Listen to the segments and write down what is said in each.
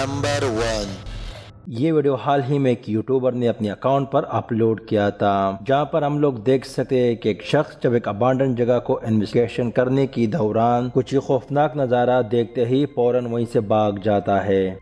Number 1। ये video हाल ही में एक यूट्यूबर ने अपने अकाउंट पर अपलोड किया था, जहां पर हम लोग देख सकते हैं कि एक शख्स जब एक अबांडन जगह को इन्वेस्टिगेशन करने की दौरान कुछ खौफनाक नज़ारा देखते ही फौरन वहीं से भाग जाता है।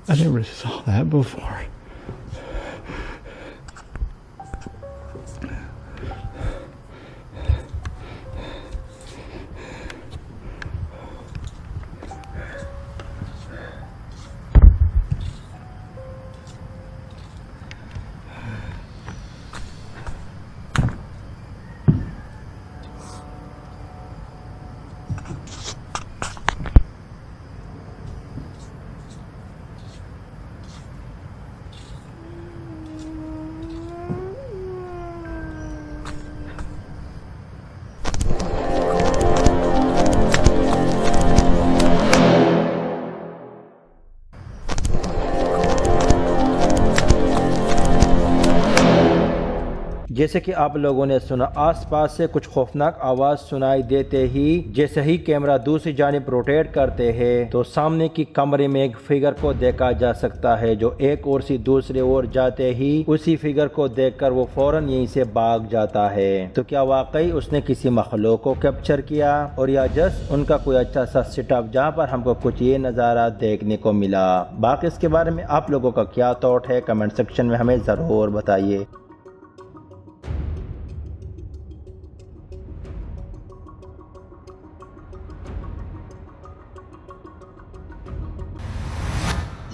I never saw that before. जैसे कि आप लोगों ने सुना, आसपास से कुछ खौफनाक आवाज सुनाई देते ही जैसे ही कैमरा दूसरी जानिब रोटेट करते हैं तो सामने की कमरे में एक फिगर को देखा जा सकता है, जो एक ओर से दूसरे ओर जाते ही उसी फिगर को देखकर वो फौरन यहीं से भाग जाता है। तो क्या वाकई उसने किसी मखलूक को कैप्चर किया और या जस्ट उनका कोई अच्छा सा सेटअप जहाँ पर हमको कुछ ये नज़ारा देखने को मिला। बाकी इसके बारे में आप लोगों का क्या थॉट है, कमेंट सेक्शन में हमें ज़रूर बताइए।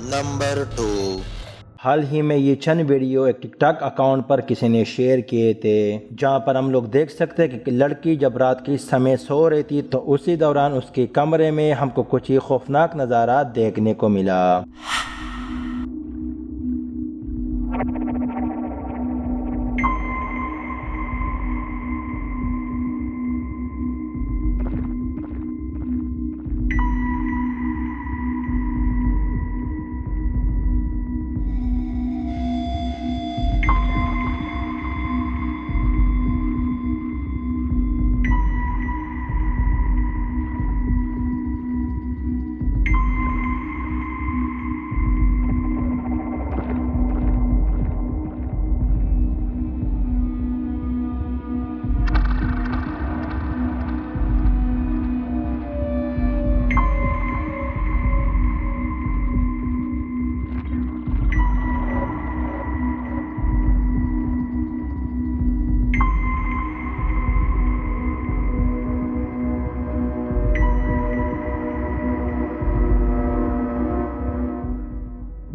नंबर 2। हाल ही में ये चंद वीडियो एक टिकटॉक अकाउंट पर किसी ने शेयर किए थे, जहां पर हम लोग देख सकते हैं कि लड़की जब रात के समय सो रही थी तो उसी दौरान उसके कमरे में हमको कुछ ही खौफनाक नज़ारा देखने को मिला।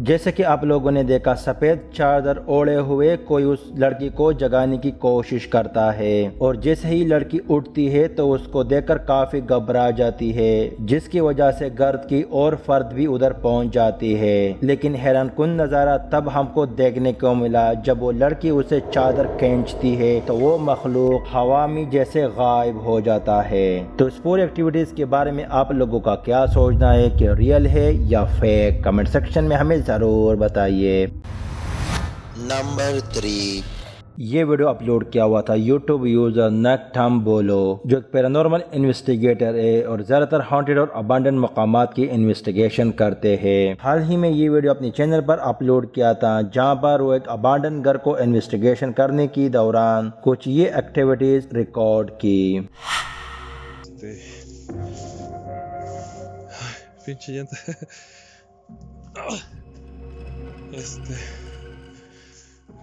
जैसे कि आप लोगों ने देखा, सफ़ेद चादर ओढ़े हुए कोई उस लड़की को जगाने की कोशिश करता है और जैसे ही लड़की उठती है तो उसको देखकर काफ़ी घबरा जाती है, जिसकी वजह से गर्द की और फर्द भी उधर पहुंच जाती है। लेकिन हैरानकुन नज़ारा तब हमको देखने को मिला जब वो लड़की उसे चादर खींचती है तो वो मखलूक हवा में जैसे गायब हो जाता है। तो इस पूरी एक्टिविटीज़ के बारे में आप लोगों का क्या सोचना है कि रियल है या फेक, कमेंट सेक्शन में हमें ज़रूर बताइए। नंबर 3। ये वीडियो अपलोड किया हुआ था यूट्यूब यूज़र नकथम बोलो, जो एक पैरानॉर्मल इन्वेस्टिगेटर है और ज़्यादातर हॉन्टेड और अबांडन मकामात की इन्वेस्टिगेशन करते हैं। हाल ही में ये वीडियो अपने चैनल पर अपलोड किया था, जहां पर वो एक अबांडन घर को इन्वेस्टिगेशन करने की दौरान कुछ ये एक्टिविटीज़ रिकॉर्ड की। Pinche llanta.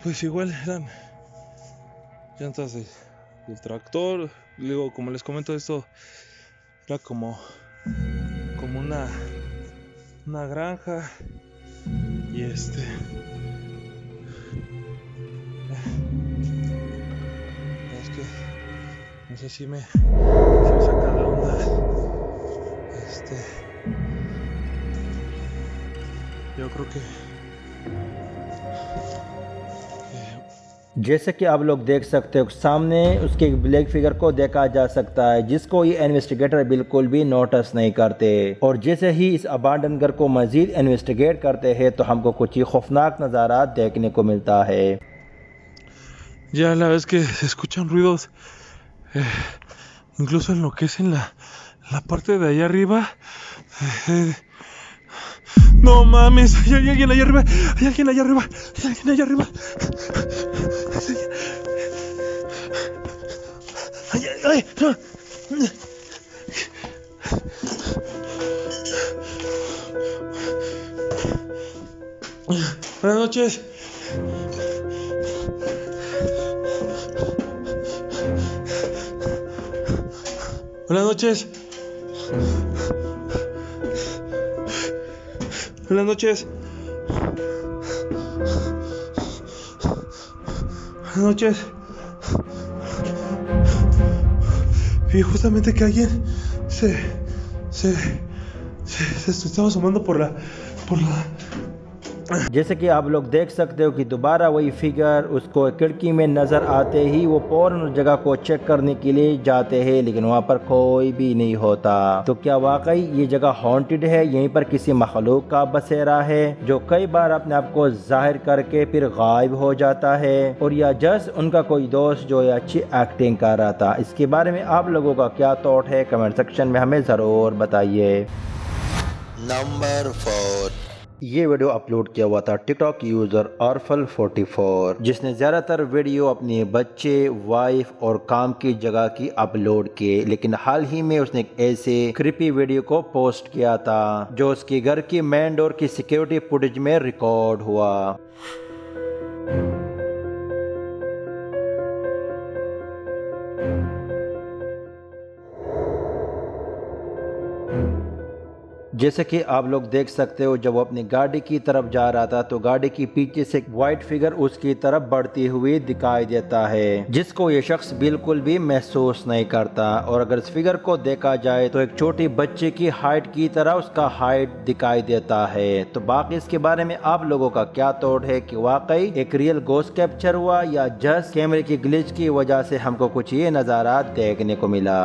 Pues igual eran llantas del tractor. Digo, como les comento, esto era como una granja. Y es que no sé si me saca de onda. Yo creo que जैसे कि आप लोग देख सकते हो सामने उसके ब्लैक फिगर को देखा जा सकता है, जिसको ये इन्वेस्टिगेटर बिल्कुल भी नोटिस नहीं करते। और जैसे ही इस अबांडन घर को मजीद इन्वेस्टिगेट करते हैं तो हमको कुछ ही खौफनाक नज़ारा देखने को मिलता है। Ya la vez que se escuchan ruidos, incluso en lo que es en la parte de allá arriba. No mames, hay alguien allá arriba, hay alguien allá arriba, hay alguien allá arriba. Ay, ay, ay, no. Buenas noches. Buenas noches. Buenas noches. Buenas noches. Vi justamente que alguien se estaba asomando por la जैसे कि आप लोग देख सकते हो कि दोबारा वही फिगर उसको खिड़की में नज़र आते ही वो फौरन उस जगह को चेक करने के लिए जाते हैं, लेकिन वहाँ पर कोई भी नहीं होता। तो क्या वाकई ये जगह हॉन्टेड है? यहीं पर किसी मखलूक का बसेरा है जो कई बार अपने आप को जाहिर करके फिर गायब हो जाता है, और या जस्ट उनका कोई दोस्त जो ये अच्छी एक्टिंग कर रहा था? इसके बारे में आप लोगों का क्या थॉट है? कमेंट सेक्शन में हमें ज़रूर बताइए। नंबर 4। ये वीडियो अपलोड किया हुआ था टिकटॉक यूज़र Orful44, जिसने ज़्यादातर वीडियो अपने बच्चे, वाइफ और काम की जगह की अपलोड किए, लेकिन हाल ही में उसने एक ऐसे क्रिपी वीडियो को पोस्ट किया था जो उसके घर की मेन डोर की सिक्योरिटी फुटेज में रिकॉर्ड हुआ। जैसे कि आप लोग देख सकते हो जब वो अपनी गाड़ी की तरफ जा रहा था तो गाड़ी की पीछे से एक वाइट फिगर उसकी तरफ बढ़ती हुई दिखाई देता है, जिसको ये शख्स बिल्कुल भी महसूस नहीं करता। और अगर इस फिगर को देखा जाए तो एक छोटी बच्चे की हाइट की तरह उसका हाइट दिखाई देता है। तो बाकी इसके बारे में आप लोगों का क्या थॉट है कि वाकई एक रियल गोस्ट कैप्चर हुआ या जस्ट कैमरे की ग्लिच की वजह से हमको कुछ ये नज़ारा देखने को मिला।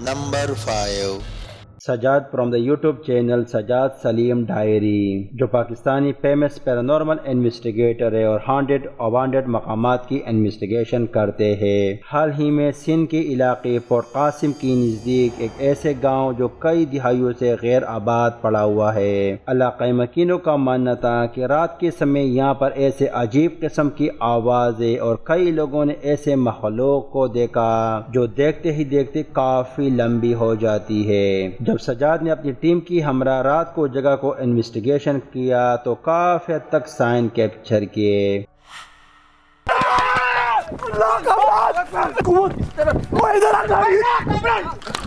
Number 5। Sajjad from the YouTube channel Sajjad Saleem diary, जो पाकिस्तानी फेमस पैरानॉर्मल इन्वेस्टिगेटर है और हॉन्टेड अबांडेड मकामात की इन्वेस्टिगेशन करते हैं। हाल ही में सिंध के इलाके फोर्ट कासिम के नज़दीक एक ऐसे गांव जो कई दिहाइयों से गैर आबाद पड़ा हुआ है। इलाक़ाई मकीनों का मानना था कि रात के समय यहाँ पर ऐसे अजीब किस्म की आवाज़ें और कई लोगों ने ऐसे मखलूक को देखा जो देखते ही देखते काफ़ी लंबी हो जाती है। जब सजाद ने अपनी टीम की हमरा रात को जगह को इन्वेस्टिगेशन किया तो काफी हद तक साइन कैप्चर किए।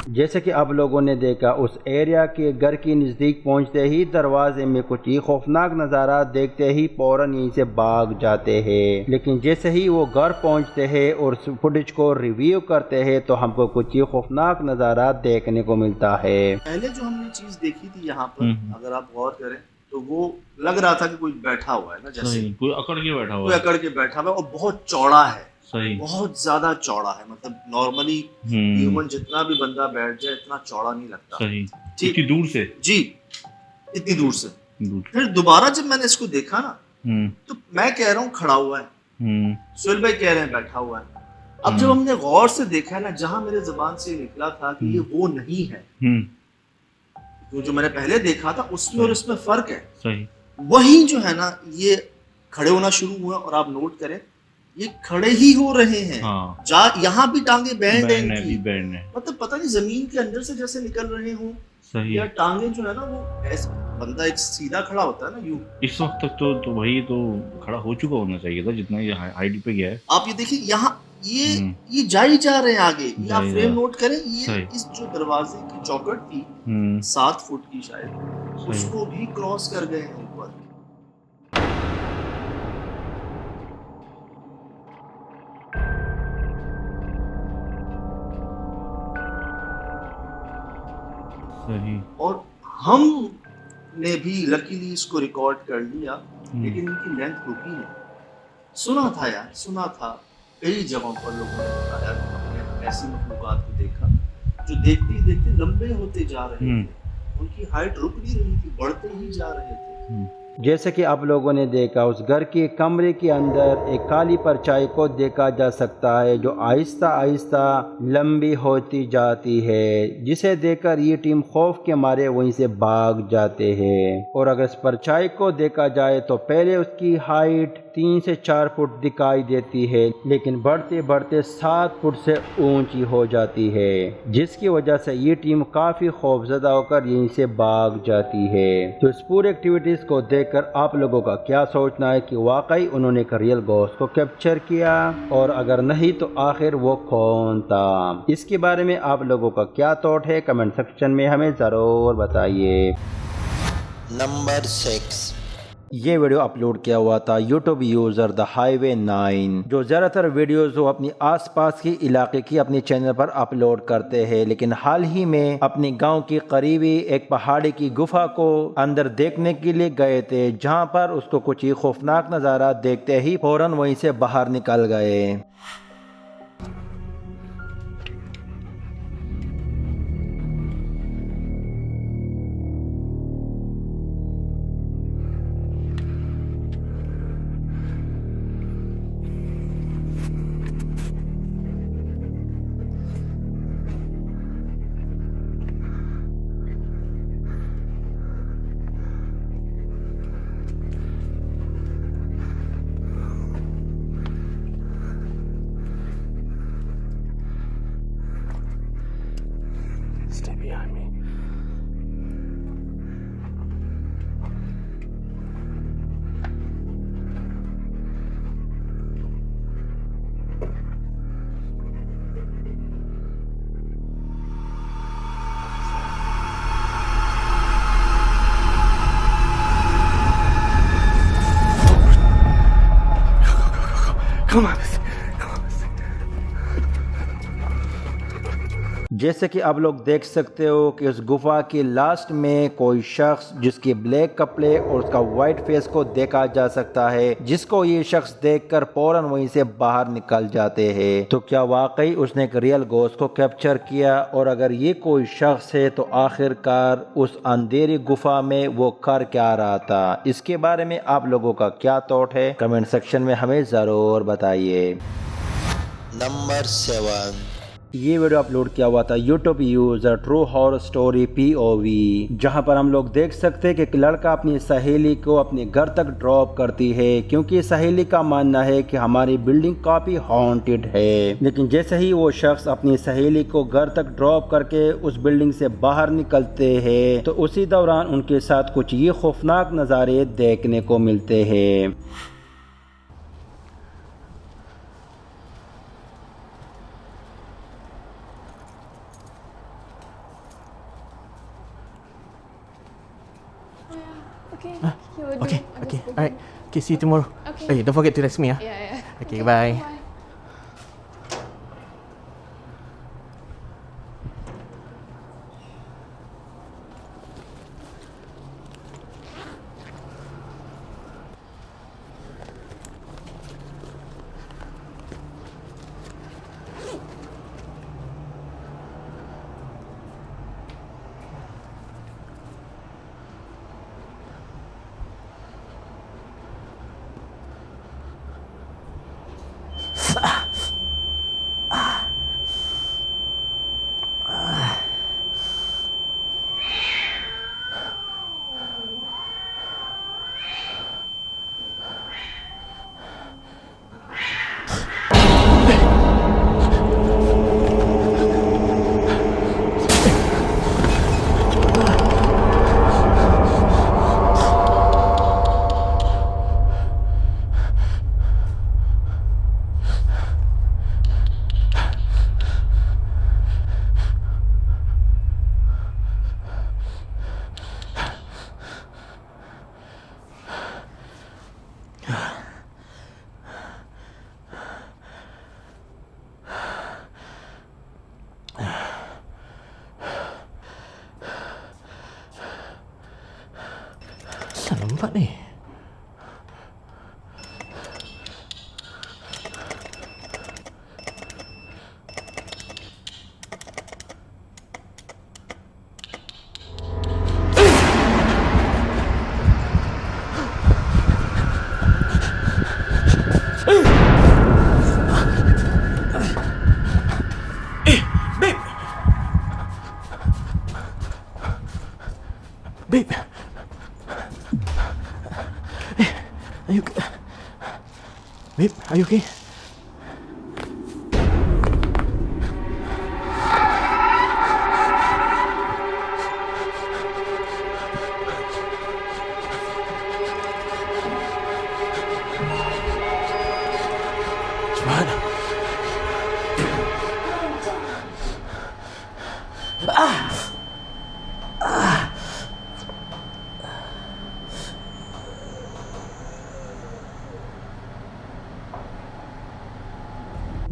जैसे कि आप लोगों ने देखा उस एरिया के घर के नज़दीक पहुंचते ही दरवाजे में कुछ ही खौफनाक नज़ारा देखते ही फौरन यहीं से भाग जाते हैं, लेकिन जैसे ही वो घर पहुंचते हैं और फुटेज को रिव्यू करते हैं तो हमको कुछ ही खौफनाक नज़ारा देखने को मिलता है। पहले जो हमने चीज देखी थी यहाँ पर, अगर आप गौर करें तो वो लग रहा था कि कोई बैठा हुआ है ना, जैसे कोई अकड़ के बैठा हुआ कोई अकड़ के बैठा हुआ है और बहुत चौड़ा है, सही, बहुत ज्यादा चौड़ा है। मतलब नॉर्मली ह्यूमन जितना भी बंदा बैठ जाए इतना चौड़ा नहीं लगता। सही, ठीक, इतनी दूर से जी, इतनी दूर से। फिर दोबारा जब मैंने इसको देखा ना तो मैं कह रहा हूँ खड़ा हुआ है, सुहेल भाई कह रहे हैं बैठा हुआ है। अब जब हमने गौर से देखा है ना, जहाँ मेरे जुबान से निकला था कि ये वो नहीं है, तो जो मैंने पहले देखा था उसमें और इसमें फर्क है। सही, वही जो है ना ये खड़े होना शुरू हुए और आप नोट करें ये खड़े ही हो रहे हैं। हाँ। यहाँ भी टांगे बैंड है इनकी, बैंड है, मतलब पता नहीं जमीन के अंदर से जैसे निकल रहे हो। सही, या टांगे जो है ना वो ऐसे, बंदा एक सीधा खड़ा होता है ना यूं। इस वक्त तक तो वही तो खड़ा हो चुका होना चाहिए था जितना ये हाइट पे गया है। आप ये देखिए यहाँ ये जा ही जा रहे हैं आगे। ये आप फ्रेम नोट करें, ये इस जो दरवाजे की चौखट थी 7 फुट की शायद, उसको भी क्रॉस कर गए हैं ऊपर। सही, और हम ने भी लकीली इसको रिकॉर्ड कर लिया, लेकिन इनकी लेंथ रुकी है। सुना था यार, सुना था, कई जगहों पर लोगों ने बताया कि हमने ऐसी मखलूकात को देखा जो देखते ही देखते लंबे होते जा रहे थे, उनकी हाइट रुक नहीं रही थी, बढ़ते ही जा रहे थे। जैसे कि आप लोगों ने देखा, उस घर के कमरे के अंदर एक काली परछाई को देखा जा सकता है जो आहिस्ता आहिस्ता लंबी होती जाती है, जिसे देखकर ये टीम खौफ के मारे वहीं से भाग जाते हैं। और अगर इस परछाई को देखा जाए तो पहले उसकी हाइट 3 से 4 फुट दिखाई देती है, लेकिन बढ़ते बढ़ते 7 फुट से ऊंची हो जाती है, जिसकी वजह से ये टीम काफ़ी खौफजदा होकर यहीं से भाग जाती है। तो इस पूरे एक्टिविटीज़ को देखकर आप लोगों का क्या सोचना है कि वाकई उन्होंने एक रियल घोस्ट को कैप्चर किया, और अगर नहीं तो आखिर वो कौन था? इसके बारे में आप लोगों का क्या थॉट है, कमेंट सेक्शन में हमें ज़रूर बताइए। नंबर 6। ये वीडियो अपलोड किया हुआ था यूट्यूब यूज़र द हाईवे 9, जो ज़्यादातर वीडियोज़ वो अपनी आसपास के इलाके की अपने चैनल पर अपलोड करते हैं, लेकिन हाल ही में अपने गांव के करीबी एक पहाड़ी की गुफा को अंदर देखने के लिए गए थे, जहां पर उसको कुछ ही खौफनाक नज़ारा देखते ही फौरन वहीं से बाहर निकल गए। Stay behind me. Come on. जैसे कि आप लोग देख सकते हो कि उस गुफा के लास्ट में कोई शख्स जिसके ब्लैक कपड़े और उसका वाइट फेस को देखा जा सकता है, जिसको ये शख्स देखकर फौरन वहीं से बाहर निकल जाते हैं। तो क्या वाकई उसने एक रियल घोस्ट को कैप्चर किया? और अगर ये कोई शख्स है तो आखिरकार उस अंधेरी गुफा में वो कर क्या रहा था? इसके बारे में आप लोगों का क्या थॉट है, कमेंट सेक्शन में हमें ज़रूर बताइए। नंबर 7। ये वीडियो अपलोड किया हुआ था YouTube user true horror story POV, जहां पर हम लोग देख सकते हैं कि एक लड़का अपनी सहेली को अपने घर तक ड्रॉप करती है, क्योंकि सहेली का मानना है कि हमारी बिल्डिंग काफ़ी हॉन्टेड है। लेकिन जैसे ही वो शख्स अपनी सहेली को घर तक ड्रॉप करके उस बिल्डिंग से बाहर निकलते हैं, तो उसी दौरान उनके साथ कुछ ये खौफनाक नज़ारे देखने को मिलते हैं। Okay, you will do. Okay, I'll okay, just go alright. home. Okay, see you tomorrow. Okay. Hey, don't forget to text me, yeah? Yeah. Okay, bye. Bye. Asal lambat ni? Are you okay?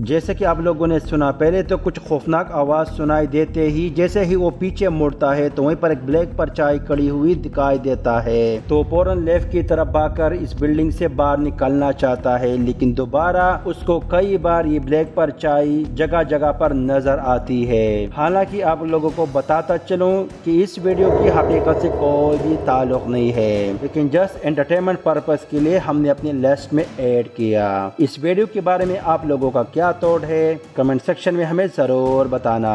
जैसे कि आप लोगों ने सुना, पहले तो कुछ खौफनाक आवाज़ सुनाई देते ही जैसे ही वो पीछे मुड़ता है तो वहीं पर एक ब्लैक परछाई खड़ी हुई दिखाई देता है। तो फौरन लेफ्ट की तरफ भागकर इस बिल्डिंग से बाहर निकलना चाहता है, लेकिन दोबारा उसको कई बार ये ब्लैक परछाई जगह जगह पर नजर आती है। हालांकि आप लोगों को बताता चलूं कि इस वीडियो की हकीकत से कोई भी ताल्लुक नहीं है, लेकिन जस्ट एंटरटेनमेंट पर्पस के लिए हमने अपनी लिस्ट में ऐड किया। इस वीडियो के बारे में आप लोगों का क्या थॉट है, कमेंट सेक्शन में हमें ज़रूर बताना।